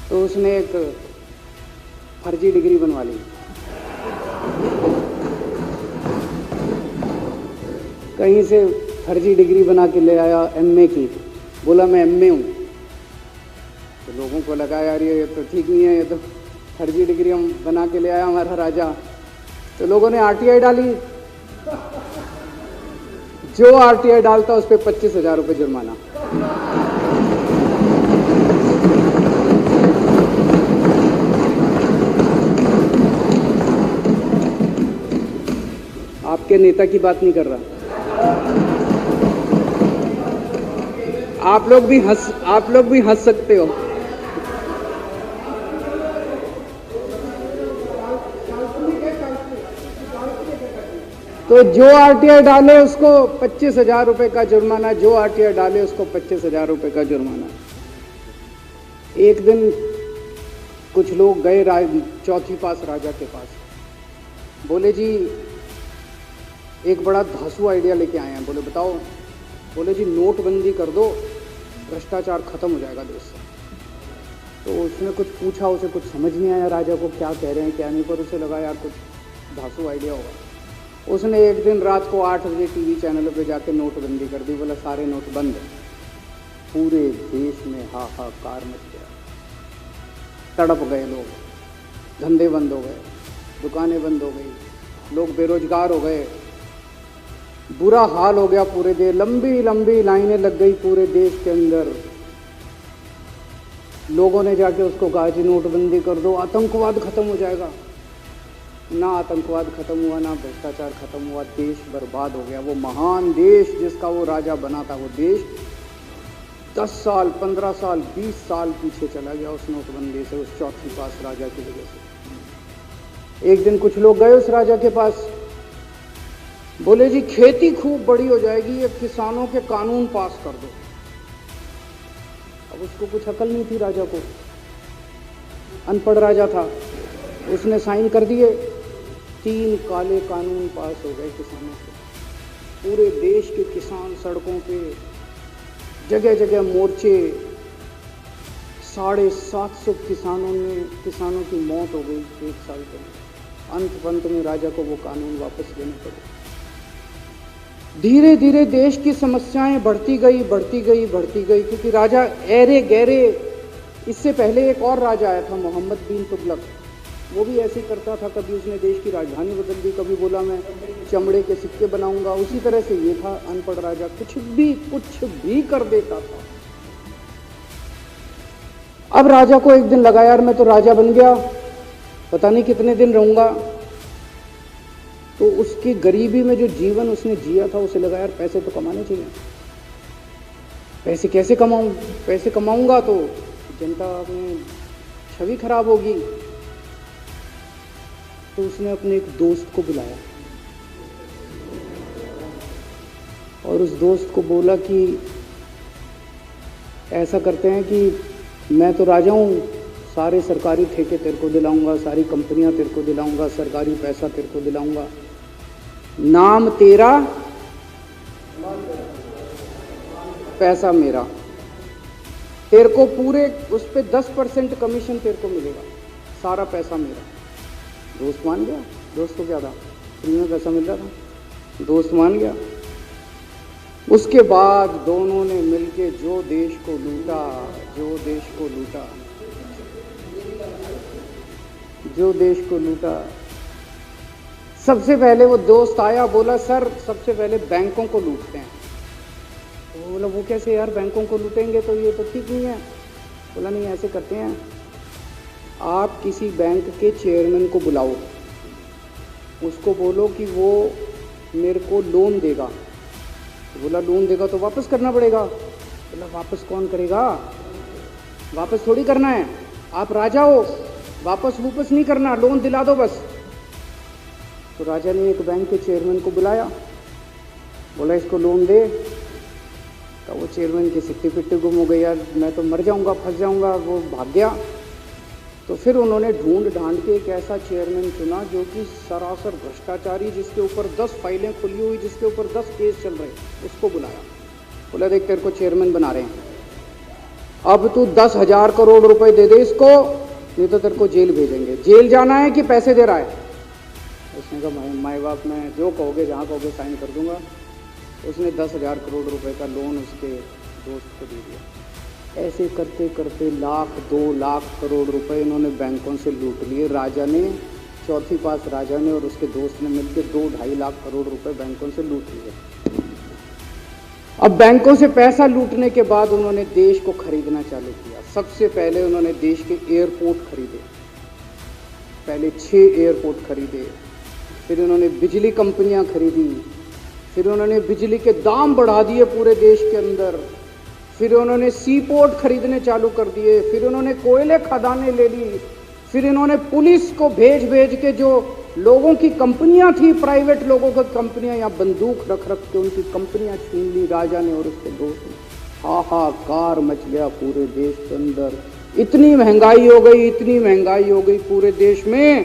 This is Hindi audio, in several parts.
तो उसने एक फर्जी डिग्री बनवा ली। कहीं से फर्जी डिग्री बना के ले आया एमए की, बोला मैं एमए हूँ। तो लोगों को लगा यार ये तो ठीक नहीं है, ये तो फर्जी डिग्री हम बना के ले आया हमारा राजा। तो लोगों ने आरटीआई डाली। जो आरटीआई डालता उस पर 25,000 रुपये जुर्माना। आपके नेता की बात नहीं कर रहा। आप लोग भी हंस सकते हो। तो जो आरटीआई डाले उसको 25,000 रुपये का जुर्माना, जो आरटीआई डाले उसको 25,000 रुपये का जुर्माना। एक दिन कुछ लोग गए चौथी पास राजा के पास, बोले जी एक बड़ा धांसू आइडिया लेके आए हैं। बोले बताओ। बोले जी नोटबंदी कर दो, भ्रष्टाचार खत्म हो जाएगा देश से। तो उसने कुछ पूछा, उसे कुछ समझ नहीं आया राजा को क्या कह रहे हैं क्या नहीं, पर उसे लगा यार कुछ धांसू आइडिया होगा। उसने एक दिन रात को 8 बजे टीवी चैनलों पे जाके नोटबंदी कर दी। बोला सारे नोट बंद। पूरे देश में हाहाकार मच गया, तड़प गए लोग, धंधे बंद हो गए, दुकानें बंद हो गई, लोग बेरोजगार हो गए, बुरा हाल हो गया पूरे देश। लंबी लंबी लाइनें लग गई पूरे देश के अंदर। लोगों ने जाके उसको कहा जी नोटबंदी कर दो, आतंकवाद खत्म हो जाएगा। ना आतंकवाद खत्म हुआ, ना भ्रष्टाचार खत्म हुआ, देश बर्बाद हो गया। वो महान देश जिसका वो राजा बना था, वो देश 10 साल 15 साल 20 साल पीछे चला गया उस नोटबंदी से, उस चौथी पास राजा की वजह से। एक दिन कुछ लोग गए उस राजा के पास, बोले जी खेती खूब बड़ी हो जाएगी, ये किसानों के कानून पास कर दो। अब उसको कुछ अकल नहीं थी राजा को, अनपढ़ राजा था। उसने साइन कर दिए, 3 काले कानून पास हो गए किसानों के। पूरे देश के किसान सड़कों पे, जगह जगह मोर्चे, 750 किसानों की मौत हो गई 1 साल के। अंत में राजा को वो कानून वापस लेने पड़े। धीरे धीरे देश की समस्याएं बढ़ती गई, क्योंकि राजा ऐरे गहरे। इससे पहले एक और राजा आया था, मोहम्मद बिन तुगलक। वो भी ऐसे ही करता था, कभी उसने देश की राजधानी बदल दी, कभी बोला मैं चमड़े के सिक्के बनाऊंगा। उसी तरह से ये था अनपढ़ राजा, कुछ भी कर देता था। अब राजा को एक दिन लगा यार मैं तो राजा बन गया, पता नहीं कितने दिन रहूंगा। तो उसकी गरीबी में जो जीवन उसने जिया था, उसे लगा यार पैसे तो कमाने चाहिए। पैसे कैसे कमाऊं? पैसे कमाऊंगा तो जनता में छवि खराब होगी। तो उसने अपने एक दोस्त को बुलाया और उस दोस्त को बोला कि ऐसा करते हैं कि मैं तो राजा हूँ, सारे सरकारी ठेके तेरे को दिलाऊंगा, सारी कंपनियां तेरे को दिलाऊंगा, सरकारी पैसा तेरे को दिलाऊंगा, नाम तेरा पैसा मेरा। तेरे को पूरे उस पे 10% कमीशन तेरे को मिलेगा, सारा पैसा मेरा। दोस्त मान गया। दोस्त को क्या था, फ्री में पैसा मिल रहा था, दोस्त मान गया। उसके बाद दोनों ने मिलके जो देश को लूटा। सबसे पहले वो दोस्त आया, बोला सर सबसे पहले बैंकों को लूटते हैं। तो बोला वो कैसे यार, बैंकों को लूटेंगे तो ये तो ठीक नहीं है। बोला नहीं ऐसे करते हैं, आप किसी बैंक के चेयरमैन को बुलाओ, उसको बोलो कि वो मेरे को लोन देगा। तो बोला लोन देगा तो वापस करना पड़ेगा। बोला वापस कौन करेगा, वापस थोड़ी करना है, आप राजा हो, वापस नहीं करना, लोन दिला दो बस। तो राजा ने एक बैंक के चेयरमैन को बुलाया, बोला इसको लोन दे। तो वो चेयरमैन की सिट्टी पिट्टी गुम हो गई, यार मैं तो मर जाऊंगा, फंस जाऊंगा, वो भाग गया। तो फिर उन्होंने ढूंढ के एक ऐसा चेयरमैन चुना जो कि सरासर भ्रष्टाचारी, जिसके ऊपर 10 फाइलें खुली हुई, जिसके ऊपर 10 केस चल रहे, उसको बुलाया। बोला देख तेरे को चेयरमैन बना रहे हैं, अब तू 10,000 करोड़ रुपए दे दे इसको, नहीं तो तेरे को जेल भेजेंगे। जेल जाना है कि पैसे दे रहा है? उसने कहा माई बाप मैं जो कहोगे जहाँ कहोगे साइन कर दूंगा। उसने 10,000 करोड़ रुपए का लोन उसके दोस्त को दे दिया। ऐसे करते करते लाख 2 लाख करोड़ रुपए इन्होंने बैंकों से लूट लिए। राजा ने, चौथी पास राजा ने और उसके दोस्त ने मिलकर 2-2.5 लाख करोड़ रुपए बैंकों से लूट लिए। अब बैंकों से पैसा लूटने के बाद उन्होंने देश को खरीदना चालू किया। सबसे पहले उन्होंने देश के एयरपोर्ट खरीदे, पहले 6 एयरपोर्ट खरीदे, फिर उन्होंने बिजली कंपनियां खरीदी, फिर उन्होंने बिजली के दाम बढ़ा दिए पूरे देश के अंदर, फिर उन्होंने सी पोर्ट खरीदने चालू कर दिए, फिर उन्होंने कोयले खदानें ले ली, फिर इन्होंने पुलिस को भेज भेज के जो लोगों की कंपनियां थी, प्राइवेट लोगों की कंपनियां, या बंदूक रख रख के उनकी कंपनियां छीन ली राजा ने और उसके दोस्त ने। हाहाकार मच गया पूरे देश के अंदर। इतनी महंगाई हो गई, इतनी महंगाई हो गई पूरे देश में।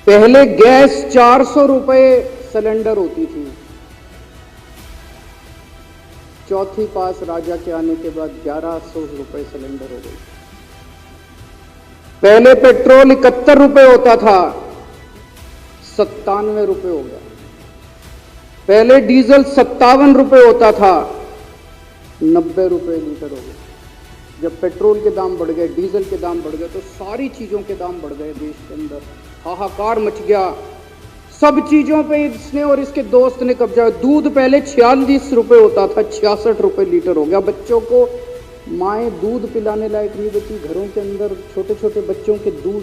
पहले गैस 400 रुपए सिलेंडर होती थी, चौथी पास राजा के आने के बाद 1100 रुपए सिलेंडर हो गई। पहले पेट्रोल 71 रुपए होता था, 97 रुपए हो गया। पहले डीजल 57 रुपए होता था, 90 रुपए लीटर हो गया। जब पेट्रोल के दाम बढ़ गए, डीजल के दाम बढ़ गए, तो सारी चीजों के दाम बढ़ गए देश के अंदर। हाहाकार मच गया। सब चीजों पे इसने और इसके दोस्त ने कब्जा। दूध पहले 46 रुपए होता था, 66 रुपए लीटर हो गया। बच्चों को माएँ दूध पिलाने लायक नहीं बची, घरों के अंदर छोटे छोटे बच्चों के दूध